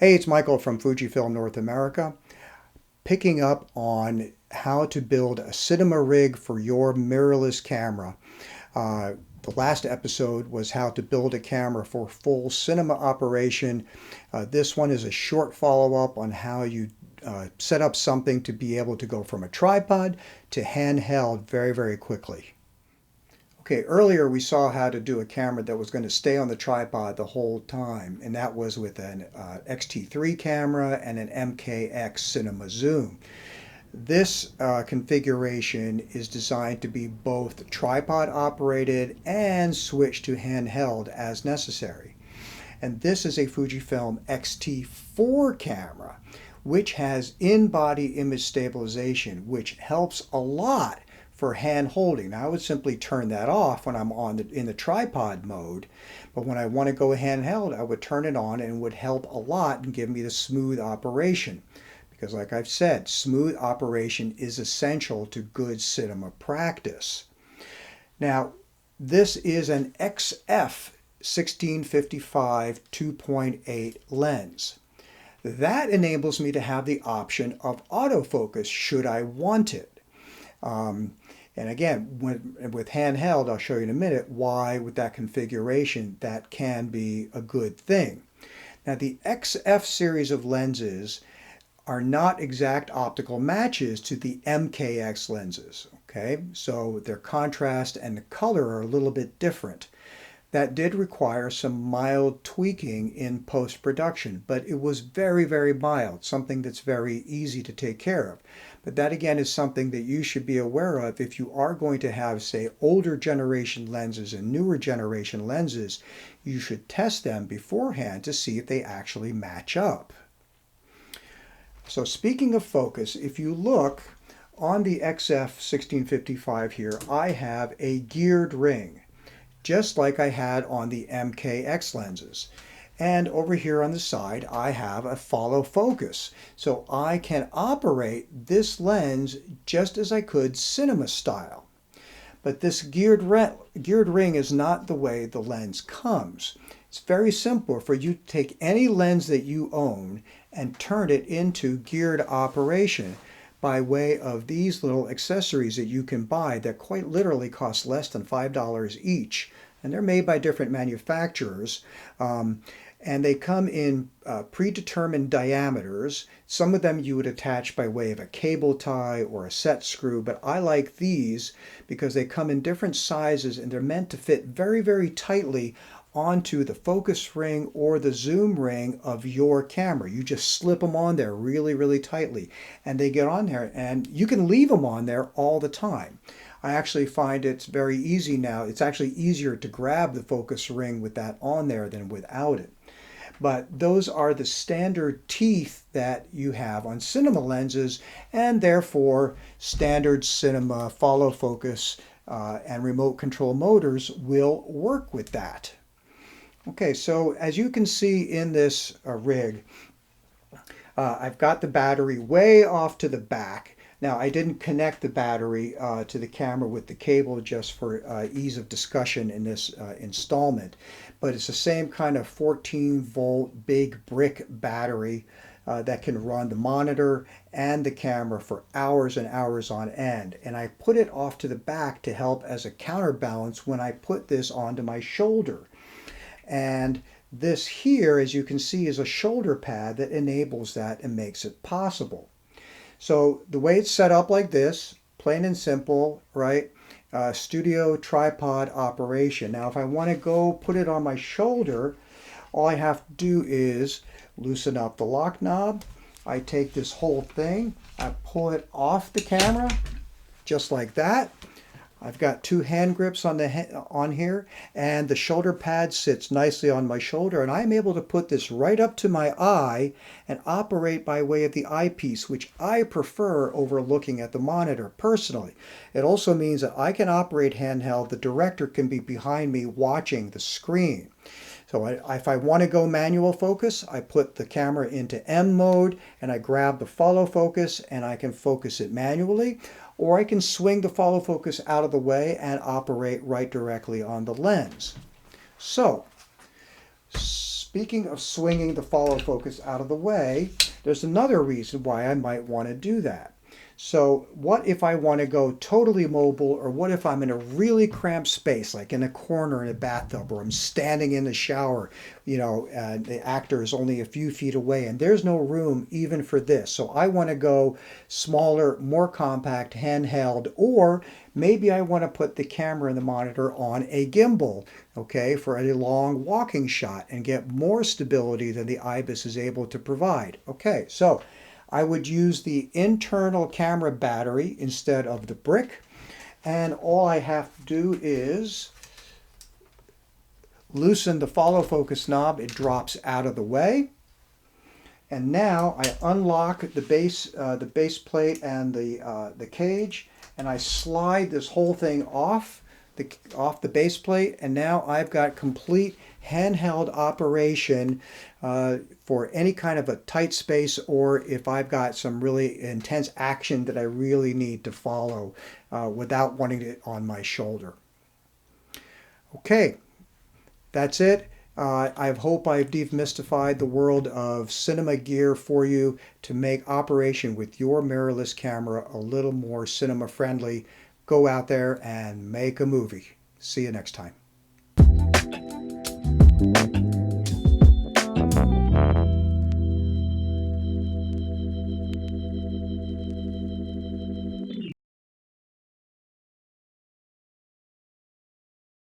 Hey, it's Michael from Fujifilm North America, picking up on how to build a cinema rig for your mirrorless camera. The last episode was how to build a camera for full cinema operation. This one is a short follow-up on how you set up something to be able to go from a tripod to handheld very, very quickly. Okay, earlier we saw how to do a camera that was going to stay on the tripod the whole time, and that was with an X-T3 camera and an MKX Cinema Zoom. This configuration is designed to be both tripod operated and switch to handheld as necessary. And this is a Fujifilm X-T4 camera, which has in-body image stabilization, which helps a lot for hand holding. Now, I would simply turn that off when I'm in the tripod mode, but when I want to go handheld, I would turn it on and it would help a lot and give me the smooth operation. Because like I've said, smooth operation is essential to good cinema practice. Now, this is an XF 1655 2.8 lens. That enables me to have the option of autofocus should I want it. And again, with handheld, I'll show you in a minute why with that configuration that can be a good thing. Now, the XF series of lenses are not exact optical matches to the MKX lenses, okay? So their contrast and the color are a little bit different. That did require some mild tweaking in post-production, but it was very, very mild, something that's very easy to take care of. But that again is something that you should be aware of if you are going to have, say, older generation lenses and newer generation lenses. You should test them beforehand to see if they actually match up. So speaking of focus, if you look on the XF 1655 here, I have a geared ring, just like I had on the MKX lenses. And over here on the side, I have a follow focus. So I can operate this lens just as I could cinema style. But this geared ring is not the way the lens comes. It's very simple for you to take any lens that you own and turn it into geared operation by way of these little accessories that you can buy that quite literally cost less than $5 each. And they're made by different manufacturers. And they come in predetermined diameters. Some of them you would attach by way of a cable tie or a set screw, but I like these because they come in different sizes and they're meant to fit very, very tightly onto the focus ring or the zoom ring of your camera. You just slip them on there really, really tightly, and they get on there, and you can leave them on there all the time. I actually find it's very easy now. It's actually easier to grab the focus ring with that on there than without it. But those are the standard teeth that you have on cinema lenses, and therefore standard cinema follow focus and remote control motors will work with that. Okay, so as you can see in this rig, I've got the battery way off to the back. Now, I didn't connect the battery to the camera with the cable just for ease of discussion in this installment, but it's the same kind of 14-volt big brick battery that can run the monitor and the camera for hours and hours on end. And I put it off to the back to help as a counterbalance when I put this onto my shoulder. And this here, as you can see, is a shoulder pad that enables that and makes it possible. So the way it's set up like this, plain and simple, right? Studio tripod operation. Now, if I want to go put it on my shoulder, all I have to do is loosen up the lock knob. I take this whole thing, I pull it off the camera, just like that. I've got two hand grips on here, and the shoulder pad sits nicely on my shoulder, and I'm able to put this right up to my eye and operate by way of the eyepiece, which I prefer over looking at the monitor personally. It also means that I can operate handheld. The director can be behind me watching the screen. So if I want to go manual focus, I put the camera into M mode and I grab the follow focus and I can focus it manually. Or I can swing the follow focus out of the way and operate right directly on the lens. So speaking of swinging the follow focus out of the way, there's another reason why I might want to do that. So what if I want to go totally mobile, or what if I'm in a really cramped space, like in a corner in a bathtub, or I'm standing in the shower, and the actor is only a few feet away and there's no room even for this. So I want to go smaller, more compact, handheld, or maybe I want to put the camera and the monitor on a gimbal, okay, for a long walking shot and get more stability than the IBIS is able to provide. Okay, so I would use the internal camera battery instead of the brick, and all I have to do is loosen the follow focus knob. It drops out of the way, and now I unlock the base plate and the cage, and I slide this whole thing off the base plate, and now I've got complete handheld operation for any kind of a tight space, or if I've got some really intense action that I really need to follow without wanting it on my shoulder. Okay, that's it. I hope I've demystified the world of cinema gear for you to make operation with your mirrorless camera a little more cinema friendly. Go out there and make a movie. See you next time.